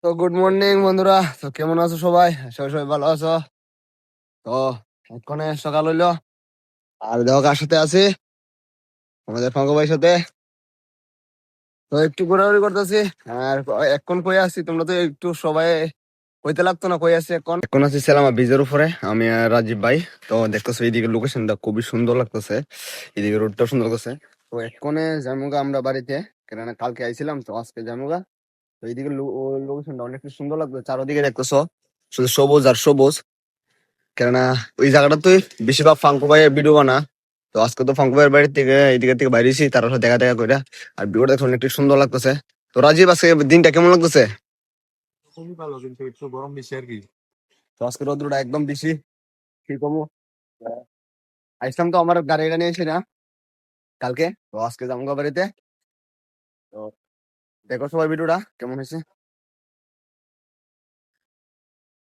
তো good morning বন্ধুরা। তো কেমন আছো সবাই? সবাই সবাই ভালো আছো? তো এক্ষণে সকাল হইলো, আর দেখো কার সাথে আছি, আমাদের ফাঙ্কু ভাইয়ের সাথে। তো একটু ঘোরাঘুরি করতেছি। আর এখন কই আছি তোমরা তো একটু সবাই কইতে লাগতো না কই আছি। এখন এখন আছি সেলামা ব্রিজের উপরে, আমি আর রাজীব ভাই। তো দেখতেছো এইদিকে লোকেশনটা খুবই সুন্দর লাগতেছে, এদিকে রোডটা সুন্দর লাগতেছে। তো এক্ষণে জামুগা আমরা বাড়িতে, কেননা কালকে আইছিলাম তো আজকে জামুগা। তো এইদিকে লোকেশনটা অনেক সুন্দর লাগতো, চারোদিকে দেখতেছো শুধু সবুজ আর সবুজ। কেননা ওই জায়গাটাতে বেশিরভাগ ফাঙ্কু ভাইয়ের ভিডিও বানা। তো আজকে তো ফাঙ্কু ভাইয়ের বাড়ির থেকে এইদিকে থেকে বাইরেছি, তার সাথে দেখা দেখা করে। আর ভিডিওটা দেখতে অনেকটা সুন্দর লাগতেছে। তো রাজীব, আজকে দিনটা কেমন লাগতেছে? খুবই ভালো, কিন্তু একটু গরম বেশি আর কি। তো আজকে রোদ্রটা একদম বেশি, কি কমু। আইসলাম তো আমার গাড়িটা নিয়েছি না কালকে, তো আজকে যাবো গা বাড়িতে। তো দেখো সবাই ভিডিওটা কেমন হয়েছে।